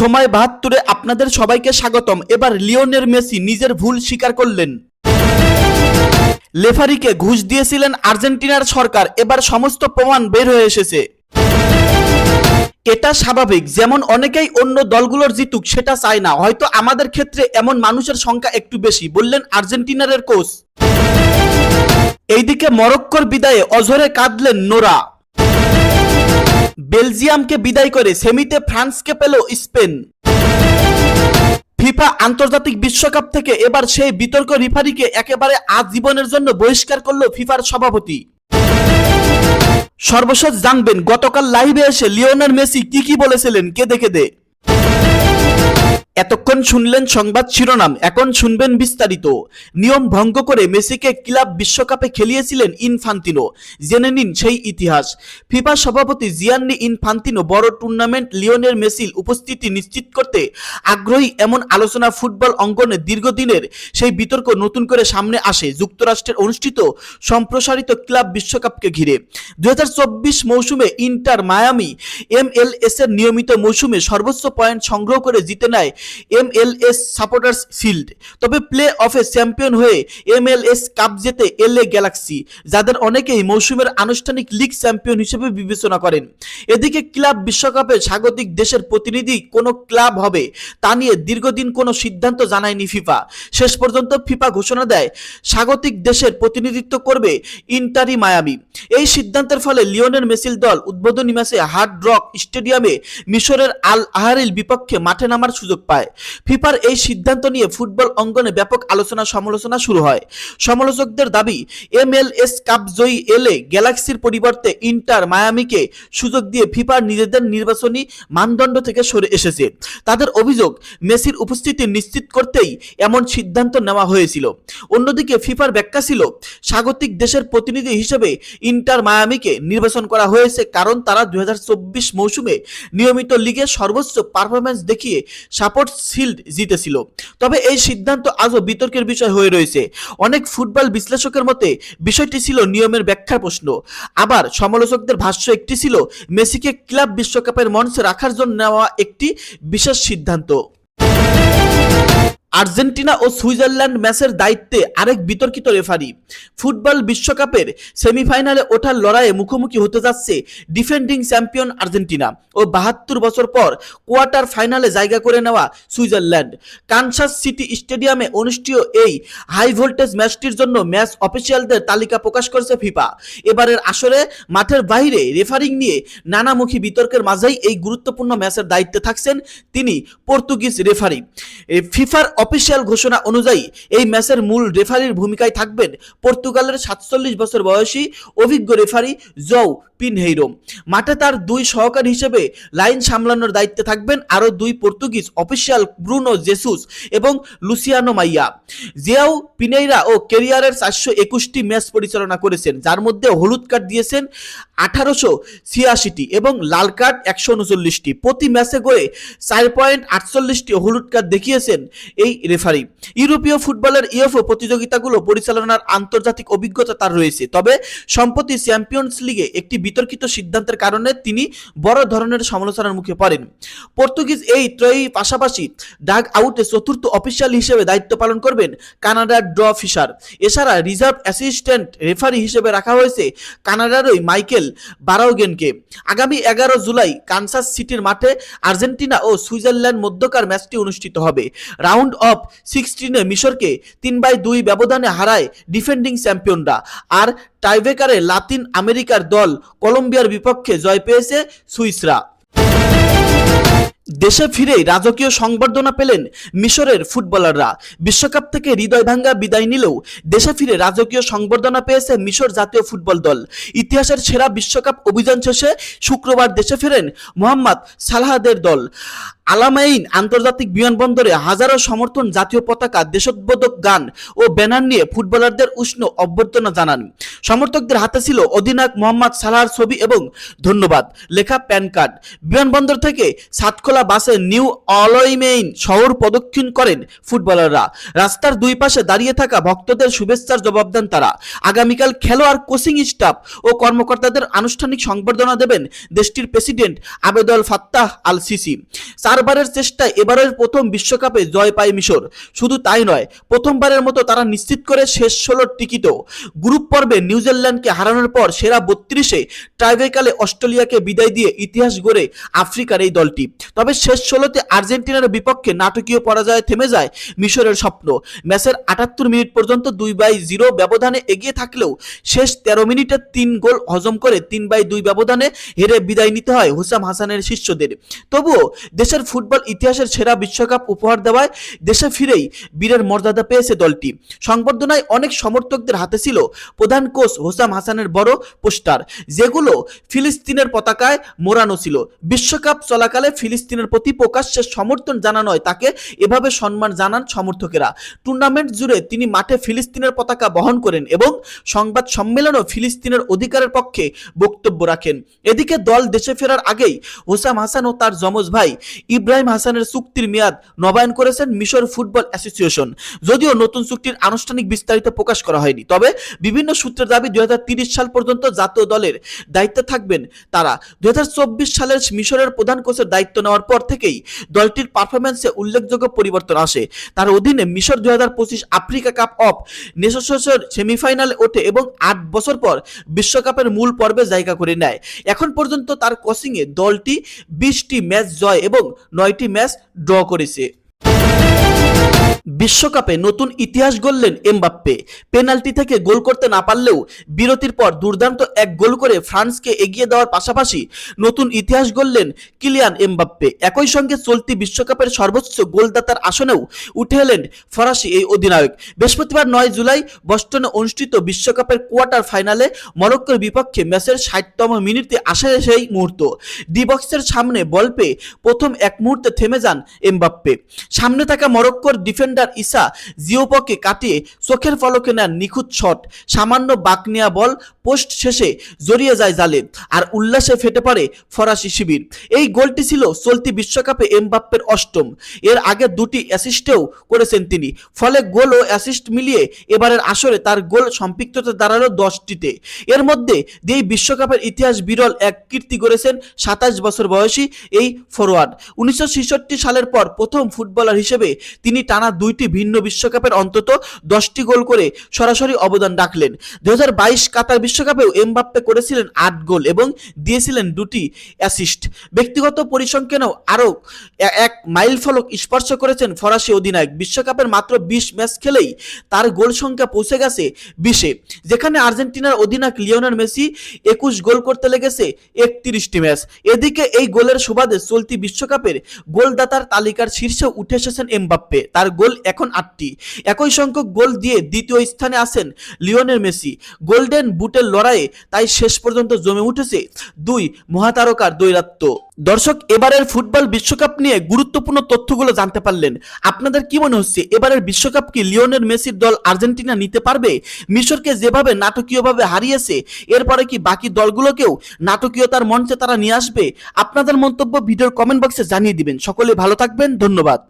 সময় ৭২-এ আপনাদের সবাইকে স্বাগতম। এবার লিওনেল মেসি নিজের ভুল স্বীকার করলেন। রেফারিকে ঘুষ দিয়েছিলেন আর্জেন্টিনার সরকার, এবার সমস্ত প্রমাণ বের হয়ে এসেছে। এটা স্বাভাবিক, যেমন অনেকেই অন্য দলগুলোর জিতুক সেটা চায় না, হয়তো আমাদের ক্ষেত্রে এমন মানুষের সংখ্যা একটু বেশি, বললেন আর্জেন্টিনার কোচ। এইদিকে মরক্কোর বিদায়ে অঝরে কাঁদলেন নোরা। বেলজিয়ামকে বিদায় করে সেমিতে ফ্রান্সকে পেল স্পেন। ফিফা আন্তর্জাতিক বিশ্বকাপ থেকে এবার সেই বিতর্ক রেফারিকে একেবারে আজীবনের জন্য বহিষ্কার করল ফিফার সভাপতি। সর্বশেষ জানবেন গতকাল লাইভে এসে লিওনেল মেসি কি বলেছিলেন কেঁদে কেঁদে। এতক্ষণ শুনলেন সংবাদ শিরোনাম, এখন শুনবেন বিস্তারিত। নিয়ম ভঙ্গ করে মেসিকে ক্লাব বিশ্বকাপে খেলিয়েছিলেন ইনফান্তিনো, জেনে নিন সেই ইতিহাস। ফিফা সভাপতি জিয়ান্নি ইনফান্তিনো বড় টুর্নামেন্ট লিওনেল মেসির উপস্থিতি নিশ্চিত করতে আগ্রহী, এমন আলোচনা ফুটবল অঙ্গনে দীর্ঘদিনের। সেই বিতর্ক নতুন করে সামনে আসে যুক্তরাষ্ট্রের অনুষ্ঠিত সম্প্রসারিত ক্লাব বিশ্বকাপকে ঘিরে। 2024 মৌসুমে ইন্টার মায়ামি MLS এর নিয়মিত মৌসুমে সর্বোচ্চ পয়েন্ট সংগ্রহ করে জিতে নেয় MLS সাপোর্টার্স শিল্ড। তবে প্লে অফে চ্যাম্পিয়ন হয়ে MLS কাপ জেতে LA গ্যালাক্সি, যাদের অনেকেই মৌসুমের আনুষ্ঠানিক লিগ চ্যাম্পিয়ন হিসেবে বিবেচনা করেন। এদিকে ক্লাব বিশ্বকাপে স্বাগতিক দেশের প্রতিনিধি কোন ক্লাব হবে তা নিয়ে দীর্ঘদিন কোনো সিদ্ধান্ত জানায়নি ফিফা। শেষ পর্যন্ত ফিফা ঘোষণা দেয় স্বাগতিক দেশের প্রতিনিধিত্ব করবে ইন্টারি মায়ামি। এই সিদ্ধান্তের ফলে লিওনেল মেসির দল উদ্বোধনী ম্যাচে হার্ড রক স্টেডিয়ামে মিশরের আল আহলির বিপক্ষে মাঠে নামার সুযোগ পায়। ফিফার এই সিদ্ধান্ত নিয়ে ফুটবল অঙ্গনে ব্যাপক আলোচনা সমালোচনা শুরু হয়। সমালোচকদের দাবি, MLS কাপ জয়ী LA গ্যালাক্সির পরিবর্তে ইন্টার মায়ামিকে সুযোগ দিয়ে ফিফা নিজেদের নির্বাচনী মানদণ্ড থেকে সরে এসেছে। তাদের অভিযোগ, মেসির উপস্থিতি নিশ্চিত করতেই এমন সিদ্ধান্ত নেওয়া হয়েছিল। অন্যদিকে ফিফার ব্যাখ্যা ছিল, স্বাগতিক দেশের প্রতিনিধি হিসেবে ইন্টার মায়ামিকে নির্বাচন করা হয়েছে কারণ তারা 2024 মৌসুমে নিয়মিত লিগে সর্বোচ্চ পারফরম্যান্স দেখিয়ে সাপোর্ট শিল্ড জিতেছিল। তবে এই সিদ্ধান্ত আজও বিতর্কের বিষয় হয়ে রয়েছে। অনেক ফুটবল বিশ্লেষকের মতে বিষয়টি ছিল নিয়মের ব্যাখ্যার প্রশ্ন। আবার সমালোচকদের ভাষ্য একটি ছিল মেসিকে ক্লাব বিশ্বকাপের মঞ্চে রাখার জন্য নেওয়া একটি বিশেষ সিদ্ধান্ত। আর্জেন্টিনা ও সুইজারল্যান্ড ম্যাচের দায়িত্বে আরেক বিতর্কিত রেফারি। ফুটবল বিশ্বকাপের সেমিফাইনালে ওঠার লড়াইয়ে মুখোমুখি হতে যাচ্ছে ডিফেন্ডিং চ্যাম্পিয়ন আর্জেন্টিনা ও 72 বছর পর কোয়ার্টার ফাইনালে জায়গা করে নেওয়া সুইজারল্যান্ড। কানসাস সিটি স্টেডিয়ামে অনুষ্ঠিত এই হাই ভোল্টেজ ম্যাচটির জন্য ম্যাচ অফিসিয়ালদের তালিকা প্রকাশ করেছে ফিফা। এবারের আসরে মাঠের বাইরে রেফারিং নিয়ে নানামুখী বিতর্কের মাঝেই এই গুরুত্বপূর্ণ ম্যাচের দায়িত্বে থাকছেন তিনি, পর্তুগিজ রেফারি। ফিফার অফিসিয়াল ঘোষণা অনুযায়ী এই ম্যাচের মূল রেফারির ভূমিকায় থাকবেন পর্তুগালের 47 বছর বয়সী অভিজ্ঞ রেফারি জৌ পিনহেইরো। মাঠে তার দুই সহকারী হিসেবে লাইন সামলানোর দায়িত্বে থাকবেন আরও দুই পর্তুগিজ অফিসিয়াল, ব্রুনো জেসুস এবং লুসিয়ানো মাইয়া। জিয়াও পিনেইরা ও ক্যারিয়ারের 421টি ম্যাচ পরিচালনা করেছেন, যার মধ্যে হলুদ কার্ড দিয়েছেন 1886টি এবং লাল কার্ড 139টি। প্রতি ম্যাচে গড়ে 4.48টি হলুদ কার্ড দেখিয়েছেন এই রেফারি। ইউরোপীয় ফুটবলের ইউএফও প্রতিযোগিতাগুলো পরিচালনার আন্তর্জাতিক অভিজ্ঞতা তার রয়েছে। তবে সম্প্রতি চ্যাম্পিয়ন্স লিগে একটি বিতর্কিত সিদ্ধান্তের কারণে তিনি বড় ধরনের সমালোচনার মুখে পড়েন। পর্তুগিজ এই ত্রয়ী পাশাপাশি ডাগ আউটে চতুর্থ অফিসিয়াল হিসেবে দায়িত্ব পালন করবেন কানাডার ড্র ফিশার। এছাড়া রিজার্ভ অ্যাসিস্ট্যান্ট রেফারি হিসেবে রাখা হয়েছে কানাডারই মাইকেল বারাউগেনকে। আগামী 11 জুলাই কানসাস সিটির মাঠে আর্জেন্টিনা ও সুইজারল্যান্ড মধ্যকার ম্যাচটি অনুষ্ঠিত হবে। রাউন্ড অফ 16 মিশরকে 3-2 ব্যবধানে হারায় ডিফেন্ডিং চ্যাম্পিয়নরা। আর টাইব্রেকারে লাতিন আমেরিকার দল কলম্বিয়ার বিপক্ষে জয় পেয়েছে সুইসরা। দেশে ফিরেই রাজকীয় সংবর্ধনা পেলেন মিশরের ফুটবলাররা। বিশ্বকাপ থেকে হৃদয় ভাঙ্গা বিদায় নিলেও দেশে ফিরে রাজকীয় সংবর্ধনা পেয়েছে মিশর জাতীয় ফুটবল দল। ইতিহাসের সেরা বিশ্বকাপ অভিযান শেষে শুক্রবার দেশে ফেরেন মোহাম্মদ সালাহদের দল। আলামাইন আন্তর্জাতিক বিমানবন্দরে হাজারো সমর্থন জাতীয় পতাকা, দেশোদ্বোধক গান ও ব্যানার নিয়ে ফুটবলারদের উষ্ণ অভ্যর্থনা জানান। সমর্থকদের হাতে ছিল অধিনায়ক মোহাম্মদ সালাহর ছবি এবং ধন্যবাদ লেখা প্যান কার্ড। বিমানবন্দর থেকে সাতখোলা বাসে নিউ অলইমেইন শহর প্রদক্ষিণ করেন ফুটবলাররা। রাস্তার দুই পাশে দাঁড়িয়ে থাকা ভক্তদের শুভেচ্ছার জবাব দেন তারা। আগামীকাল খেলোয়াড়, কোচিং স্টাফ ও কর্মকর্তাদের আনুষ্ঠানিক সংবর্ধনা দেবেন দেশটির প্রেসিডেন্ট আবেদল ফাত্তাহ আল সিসি। 4 বারের চেষ্টায় এবারের প্রথম বিশ্বকাপে জয় পায় মিশর। শুধু তাই নয়, প্রথমবারের মতো তারা নিশ্চিত করে শেষ 16 টিকিটও। গ্রুপ পর্বে নিউজিল্যান্ডকে হারানোর পর সেরা 32-এ টাইব্রেকারে অস্ট্রেলিয়াকে বিদায় দিয়ে ইতিহাস গড়ে আফ্রিকার এই দলটি। তবে শেষ 16তে আর্জেন্টিনার বিপক্ষে নাটকীয় পরাজয়ে থেমে যায় মিশরের স্বপ্ন। ম্যাচের 78 মিনিট পর্যন্ত 2-0 ব্যবধানে এগিয়ে থাকলেও শেষ 13 মিনিটে 3 গোল হজম করে 3-2 ব্যবধানে হেরে বিদায় নিতে হয় হুসাম হাসানের শিষ্যদের। তবুও দেশের ফুটবল ইতিহাসের সেরা বিশ্বকাপ উপহার দেওয়ায় দেশে ফিরেই বীরের মর্যাদা পেয়েছে দলটি। সংবর্ধনায় অনেক সমর্থকদের হাতে ছিল প্রধান কোচ হুসাম হাসানের বড় পোস্টার, যেগুলো ফিলিস্তিনের পতাকায় মোড়ানো ছিল। বিশ্বকাপ চলাকালে ফিলিস্তিনের প্রতি প্রকাশ্যে সমর্থন জানানোয় তাকে এভাবে সম্মান জানান সমর্থকেরা। টুর্নামেন্ট জুড়ে তিনি মাঠে ফিলিস্তিনের পতাকা বহন করেন এবং সংবাদ সম্মেলনও ফিলিস্তিনের অধিকারের পক্ষে বক্তব্য রাখেন। এদিকে দল দেশে ফেরার আগেই হুসাম হাসান ও তার যমজ ভাই ইব্রাহিম হাসানের চুক্তির মেয়াদ নবায়ন করেছেন মিশর ফুটবল অ্যাসোসিয়েশন। যদিও নতুন চুক্তির আনুষ্ঠানিক বিস্তারিত প্রকাশ করা হয়নি, তবে বিভিন্ন সূত্রের দাবি 2030 সাল পর্যন্ত জাতীয় দলের দায়িত্বে থাকবেন তারা। 2024 সালের মিশরের প্রধান কোচের দায়িত্ব নেওয়ার পর থেকেই দলটির পারফরম্যান্সে উল্লেখযোগ্য পরিবর্তন আসে। তার অধীনে মিশর 2025 আফ্রিকা কাপ অফ নেশনসের সেমিফাইনালে ওঠে এবং 8 বছর পর বিশ্বকাপের মূল পর্বে জায়গা করে নেয়। এখন পর্যন্ত তার কোচিংয়ে দলটি 20টি ম্যাচ জয় এবং 9টি ম্যাচ ড্র করেছে। বিশ্বকাপে নতুন ইতিহাস গড়লেন এমবাপ্পে। পেনাল্টি থেকে গোল করতে না পারলেও বিরতির পর দুর্দান্ত এক গোল করে ফ্রান্সকে এগিয়ে দেওয়ার পাশাপাশি নতুন ইতিহাস গড়লেন কিলিয়ান এমবাপ্পে। একই সঙ্গে চলতি বিশ্বকাপের সর্বোচ্চ গোলদাতার আসনেও উঠে এলেন ফরাসি এই অধিনায়ক। বৃহস্পতিবার 9 জুলাই বস্টনে অনুষ্ঠিত বিশ্বকাপের কোয়ার্টার ফাইনালে মরক্কোর বিপক্ষে ম্যাচের 60তম মিনিটে আসে সেই মুহূর্ত। ডি বক্সের সামনে বল পেয়ে প্রথম এক মুহূর্তে থেমে যান এমবাপ্পে। সামনে থাকা মরক্কোর ডিফেন্ডার ইসা জিওপকে কাটিয়ে চোখের পলকে নেন নিখুঁত শট। সামান্য বাঁক নেওয়া বল পোস্ট শেষে জড়িয়ে যায় জালে, আর উল্লাসে ফেটে পড়ে ফরাসি শিবির। এই গোলটি ছিল চলতি বিশ্বকাপে এমবাপ্পের 8ম। এর আগে 2টি অ্যাসিস্টও করেছেন তিনি। ফলে গোল ও অ্যাসিস্ট মিলিয়ে এবারের আসরে তার গোল সম্পৃক্ততা দাঁড়ালো 10টিতে। এর মধ্যে দিয়েই বিশ্বকাপের ইতিহাস বিরল এক কীর্তি গড়েছেন 27 বছর বয়সী এই ফরোয়ার্ড। 1966 সালের পর প্রথম ফুটবলার হিসেবে তিনি টানা 2টি ভিন্ন বিশ্বকাপের অন্তত 10টি গোল করে সরাসরি অবদান রাখলেন। 2022 কাতার বিশ্বকাপেও এমবাপ্পে করেছিলেন 8 গোল এবং দিয়েছিলেন 2টি অ্যাসিস্ট। ব্যক্তিগত পরিসংখ্যানেও আরও এক মাইলফলক স্পর্শ করেছেন ফরাসি অধিনায়ক। বিশ্বকাপের মাত্র 20 ম্যাচ খেলেই তার গোল সংখ্যা পৌঁছে গেছে 20-এ, যেখানে আর্জেন্টিনার অধিনায়ক লিওনেল মেসি 21 গোল করতে লেগেছে 31টি ম্যাচ। এদিকে এই গোলের সুবাদে চলতি বিশ্বকাপের গোলদাতার তালিকার শীর্ষে উঠে এসেছেন এমবাপ্পে। তার গোল এখন 8টি। একই সংখ্যক গোল দিয়ে দ্বিতীয় স্থানে আছেন লিওনেল মেসি। গোল্ডেন বুটের লড়াইয়ে তাই শেষ পর্যন্ত জমে উঠেছে দুই মহাতারকার দ্বৈরথ। দর্শক, এবারের ফুটবল বিশ্বকাপ নিয়ে গুরুত্বপূর্ণ তথ্যগুলো জানতে পারলেন। আপনাদের কি মনে হচ্ছে, এবারের বিশ্বকাপ কি লিওনেল মেসির দল আর্জেন্টিনা নিতে পারবে? মিশরকে যেভাবে নাটকীয়ভাবে হারিয়েছে, এরপরে কি বাকি দলগুলোকেও নাটকীয়তার মঞ্চে তারা নিয়ে আসবে? আপনাদের মন্তব্য ভিডিওর কমেন্ট বক্সে জানিয়ে দিবেন। সকলে ভালো থাকবেন, ধন্যবাদ।